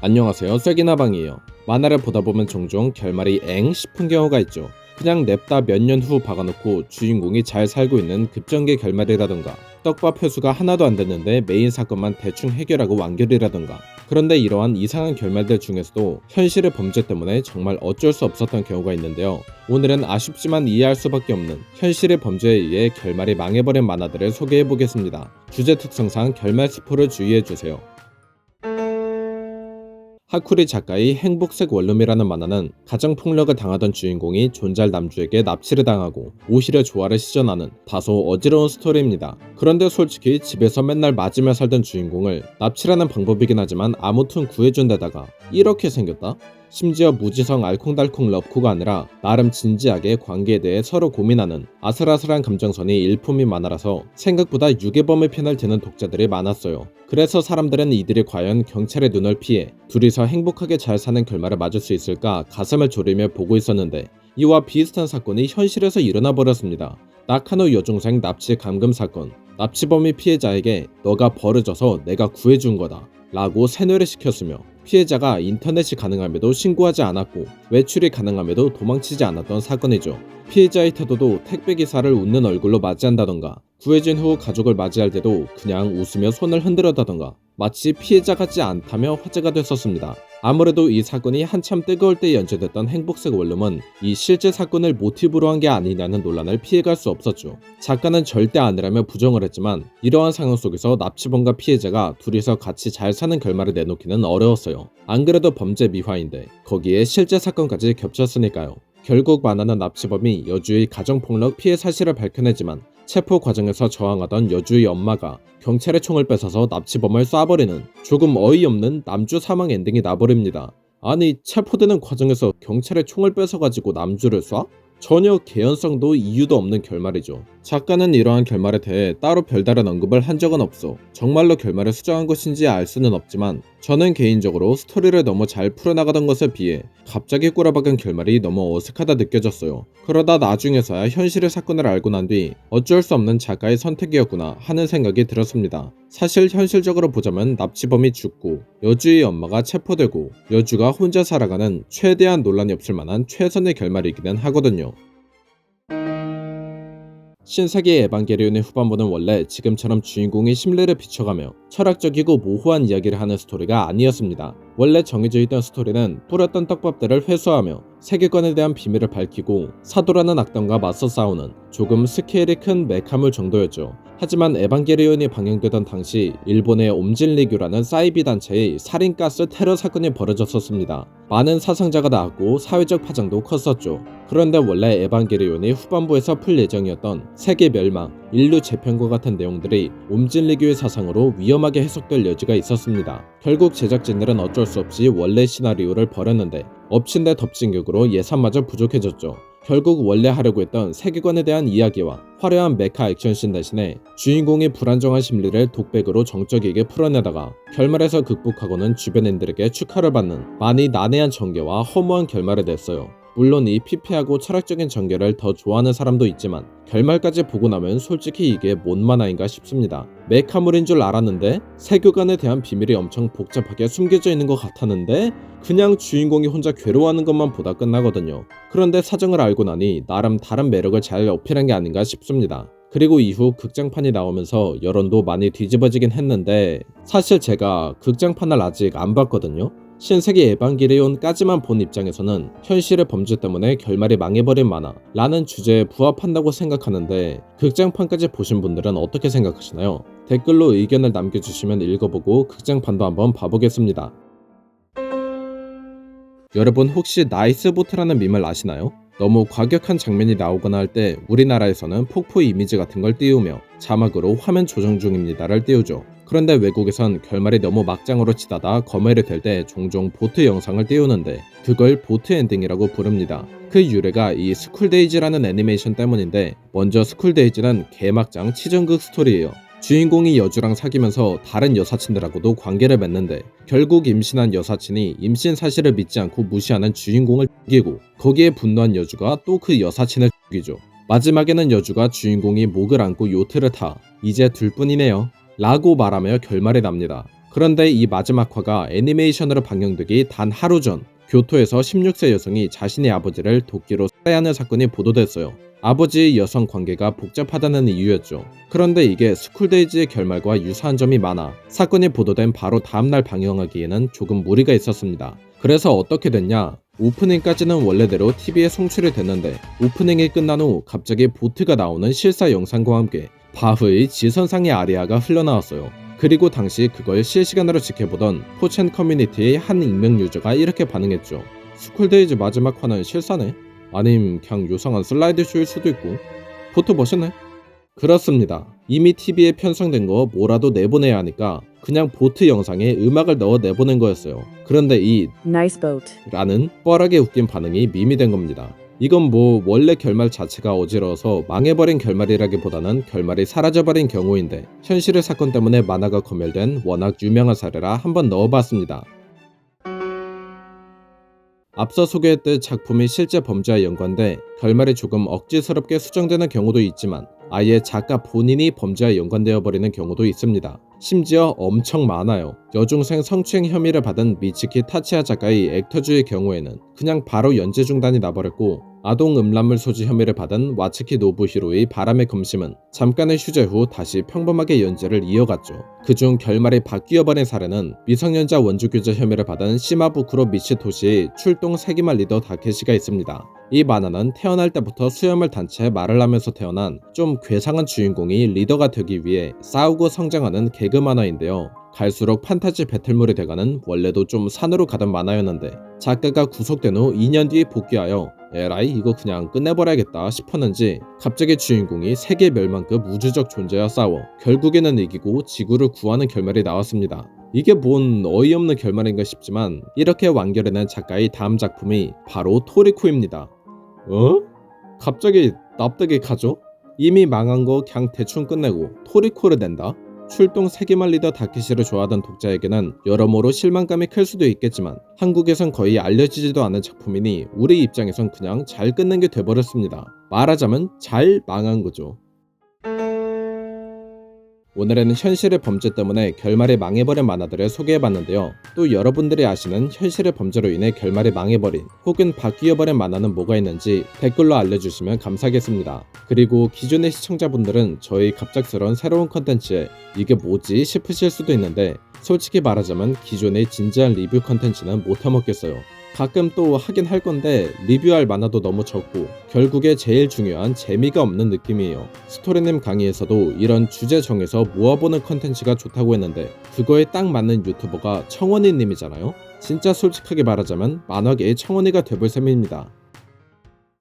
안녕하세요, 쐐기나방이에요. 만화를 보다 보면 종종 결말이 엥 싶은 경우가 있죠. 그냥 냅다 몇 년 후 박아놓고 주인공이 잘 살고 있는 급전개 결말이라던가, 떡밥 회수가 하나도 안 됐는데 메인 사건만 대충 해결하고 완결이라던가. 그런데 이러한 이상한 결말들 중에서도 현실의 범죄 때문에 정말 어쩔 수 없었던 경우가 있는데요. 오늘은 아쉽지만 이해할 수밖에 없는 현실의 범죄에 의해 결말이 망해버린 만화들을 소개해보겠습니다. 주제 특성상 결말 스포를 주의해주세요. 하쿠리 작가의 행복색 원룸이라는 만화는 가정폭력을 당하던 주인공이 존잘 남주에게 납치를 당하고 오히려 조화를 시전하는 다소 어지러운 스토리입니다. 그런데 솔직히 집에서 맨날 맞으며 살던 주인공을 납치라는 방법이긴 하지만 아무튼 구해준 데다가 이렇게 생겼다? 심지어 무지성 알콩달콩 러브코가 아니라 나름 진지하게 관계에 대해 서로 고민하는 아슬아슬한 감정선이 일품인 만화라서 생각보다 유괴범의 편을 드는 독자들이 많았어요. 그래서 사람들은 이들이 과연 경찰의 눈을 피해 둘이서 행복하게 잘 사는 결말을 맞을 수 있을까 가슴을 졸이며 보고 있었는데, 이와 비슷한 사건이 현실에서 일어나 버렸습니다. 나카노 여중생 납치 감금 사건. 납치범이 피해자에게 너가 버려져서 내가 구해준 거다 라고 세뇌를 시켰으며, 피해자가 인터넷이 가능함에도 신고하지 않았고 외출이 가능함에도 도망치지 않았던 사건이죠. 피해자의 태도도 택배기사를 웃는 얼굴로 맞이한다던가, 구해진 후 가족을 맞이할 때도 그냥 웃으며 손을 흔들었다던가, 마치 피해자 같지 않다며 화제가 됐었습니다. 아무래도 이 사건이 한참 뜨거울 때 연재됐던 행복색 원룸은 이 실제 사건을 모티브로 한 게 아니냐는 논란을 피해갈 수 없었죠. 작가는 절대 아니라며 부정을 했지만 이러한 상황 속에서 납치범과 피해자가 둘이서 같이 잘 사는 결말을 내놓기는 어려웠어요. 안 그래도 범죄 미화인데 거기에 실제 사건까지 겹쳤으니까요. 결국 만화는 납치범이 여주의 가정폭력 피해 사실을 밝혀내지만 체포 과정에서 저항하던 여주의 엄마가 경찰의 총을 뺏어서 납치범을 쏴버리는 조금 어이없는 남주 사망 엔딩이 나버립니다. 아니, 체포되는 과정에서 경찰의 총을 뺏어가지고 남주를 쏴? 전혀 개연성도 이유도 없는 결말이죠. 작가는 이러한 결말에 대해 따로 별다른 언급을 한 적은 없어 정말로 결말을 수정한 것인지 알 수는 없지만, 저는 개인적으로 스토리를 너무 잘 풀어나가던 것에 비해 갑자기 꼬라박은 결말이 너무 어색하다 느껴졌어요. 그러다 나중에서야 현실의 사건을 알고 난 뒤 어쩔 수 없는 작가의 선택이었구나 하는 생각이 들었습니다. 사실 현실적으로 보자면 납치범이 죽고 여주의 엄마가 체포되고 여주가 혼자 살아가는 최대한 논란이 없을 만한 최선의 결말이기는 하거든요. 신세계 에반게리온의 후반부는 원래 지금처럼 주인공이 심리를 비춰가며 철학적이고 모호한 이야기를 하는 스토리가 아니었습니다. 원래 정해져 있던 스토리는 뿌렸던 떡밥들을 회수하며 세계관에 대한 비밀을 밝히고 사도라는 악당과 맞서 싸우는 조금 스케일이 큰 메카물 정도였죠. 하지만 에반게리온이 방영되던 당시 일본의 옴진리교라는 사이비 단체의 살인가스 테러 사건이 벌어졌었습니다. 많은 사상자가 나왔고 사회적 파장도 컸었죠. 그런데 원래 에반게리온이 후반부에서 풀 예정이었던 세계 멸망, 인류 재편과 같은 내용들이 옴진리교의 사상으로 위험하게 해석될 여지가 있었습니다. 결국 제작진들은 어쩔 수 없이 원래 시나리오를 버렸는데 엎친 데 덮친 격으로 예산마저 부족해졌죠. 결국 원래 하려고 했던 세계관에 대한 이야기와 화려한 메카 액션씬 대신에 주인공의 불안정한 심리를 독백으로 정적이게 풀어내다가 결말에서 극복하고는 주변인들에게 축하를 받는 많이 난해한 전개와 허무한 결말을 냈어요. 물론 이 피폐하고 철학적인 전개를 더 좋아하는 사람도 있지만 결말까지 보고 나면 솔직히 이게 뭔 만화인가 싶습니다. 메카물인 줄 알았는데 세계관에 대한 비밀이 엄청 복잡하게 숨겨져 있는 것 같았는데 그냥 주인공이 혼자 괴로워하는 것만 보다 끝나거든요. 그런데 사정을 알고 나니 나름 다른 매력을 잘 어필한 게 아닌가 싶습니다. 그리고 이후 극장판이 나오면서 여론도 많이 뒤집어지긴 했는데 사실 제가 극장판을 아직 안 봤거든요. 신세계 에반게리온까지만 본 입장에서는 현실의 범죄 때문에 결말이 망해버린 만화 라는 주제에 부합한다고 생각하는데, 극장판까지 보신 분들은 어떻게 생각하시나요? 댓글로 의견을 남겨주시면 읽어보고 극장판도 한번 봐보겠습니다. 여러분 혹시 나이스보트라는 밈을 아시나요? 너무 과격한 장면이 나오거나 할 때 우리나라에서는 폭포 이미지 같은 걸 띄우며 자막으로 화면 조정 중입니다를 띄우죠. 그런데 외국에선 결말이 너무 막장으로 치닫아 거매를 댈 때 종종 보트 영상을 띄우는데 그걸 보트 엔딩이라고 부릅니다. 그 유래가 이 스쿨데이즈라는 애니메이션 때문인데, 먼저 스쿨데이즈는 개막장 치정극 스토리예요. 주인공이 여주랑 사귀면서 다른 여사친들하고도 관계를 맺는데 결국 임신한 여사친이 임신 사실을 믿지 않고 무시하는 주인공을 죽이고, 거기에 분노한 여주가 또 그 여사친을 죽이죠. 마지막에는 여주가 주인공이 목을 안고 요트를 타 이제 둘뿐이네요 라고 말하며 결말이 납니다. 그런데 이 마지막 화가 애니메이션으로 방영되기 단 하루 전 교토에서 16세 여성이 자신의 아버지를 도끼로 살해하는 사건이 보도됐어요. 아버지 여성 관계가 복잡하다는 이유였죠. 그런데 이게 스쿨데이즈의 결말과 유사한 점이 많아 사건이 보도된 바로 다음날 방영하기에는 조금 무리가 있었습니다. 그래서 어떻게 됐냐? 오프닝까지는 원래대로 TV에 송출이 됐는데 오프닝이 끝난 후 갑자기 보트가 나오는 실사 영상과 함께 바흐의 지선상의 아리아가 흘러나왔어요. 그리고 당시 그걸 실시간으로 지켜보던 포첸 커뮤니티의 한 익명 유저가 이렇게 반응했죠. 스쿨데이즈 마지막 화는 실사네? 아님 그냥 요상한 슬라이드 쇼일 수도 있고. 보트 멋있네? 그렇습니다. 이미 TV에 편성된 거 뭐라도 내보내야 하니까 그냥 보트 영상에 음악을 넣어 내보낸 거였어요. 그런데 이 Nice boat. 라는 뻘하게 웃긴 반응이 밈이 된 겁니다. 이건 뭐 원래 결말 자체가 어지러워서 망해버린 결말이라기보다는 결말이 사라져버린 경우인데 현실의 사건 때문에 만화가 검열된 워낙 유명한 사례라 한번 넣어봤습니다. 앞서 소개했듯 작품이 실제 범죄와 연관돼 결말이 조금 억지스럽게 수정되는 경우도 있지만 아예 작가 본인이 범죄와 연관되어 버리는 경우도 있습니다. 심지어 엄청 많아요. 여중생 성추행 혐의를 받은 미츠키 타치야 작가의 액터주의 경우에는 그냥 바로 연재 중단이 나버렸고, 아동 음란물 소지 혐의를 받은 와츠키 노부히로의 바람의 검심은 잠깐의 휴재 후 다시 평범하게 연재를 이어갔죠. 그중 결말이 바뀌어버린 사례는 미성년자 원주교제 혐의를 받은 시마부쿠로 미치토시의 출동 세기말 리더 다케시가 있습니다. 이 만화는 태어날 때부터 수염을 단 채 말을 하면서 태어난 좀 괴상한 주인공이 리더가 되기 위해 싸우고 성장하는 개그 만화인데요. 갈수록 판타지 배틀물이 돼가는 원래도 좀 산으로 가던 만화였는데 작가가 구속된 후 2년 뒤에 복귀하여 에라이 이거 그냥 끝내버려야겠다 싶었는지 갑자기 주인공이 세계 멸망급 우주적 존재와 싸워 결국에는 이기고 지구를 구하는 결말이 나왔습니다. 이게 뭔 어이없는 결말인가 싶지만 이렇게 완결해낸 작가의 다음 작품이 바로 토리코입니다. 갑자기 납득이 가죠? 이미 망한 거 그냥 대충 끝내고 토리코를 낸다? 출동 세기말 리더 다케시를 좋아하던 독자에게는 여러모로 실망감이 클 수도 있겠지만 한국에선 거의 알려지지도 않은 작품이니 우리 입장에선 그냥 잘 끝낸 게 돼버렸습니다. 말하자면 잘 망한 거죠. 오늘은 현실의 범죄 때문에 결말이 망해버린 만화들을 소개해봤는데요. 또 여러분들이 아시는 현실의 범죄로 인해 결말이 망해버린 혹은 바뀌어버린 만화는 뭐가 있는지 댓글로 알려주시면 감사하겠습니다. 그리고 기존의 시청자분들은 저희 갑작스러운 새로운 컨텐츠에 이게 뭐지 싶으실 수도 있는데 솔직히 말하자면 기존의 진지한 리뷰 컨텐츠는 못해먹겠어요. 가끔 또 하긴 할 건데 리뷰할 만화도 너무 적고 결국에 제일 중요한 재미가 없는 느낌이에요. 스토리님 강의에서도 이런 주제 정해서 모아보는 컨텐츠가 좋다고 했는데 그거에 딱 맞는 유튜버가 청원이님이잖아요. 진짜 솔직하게 말하자면 만화계의 청원이가 돼볼 셈입니다.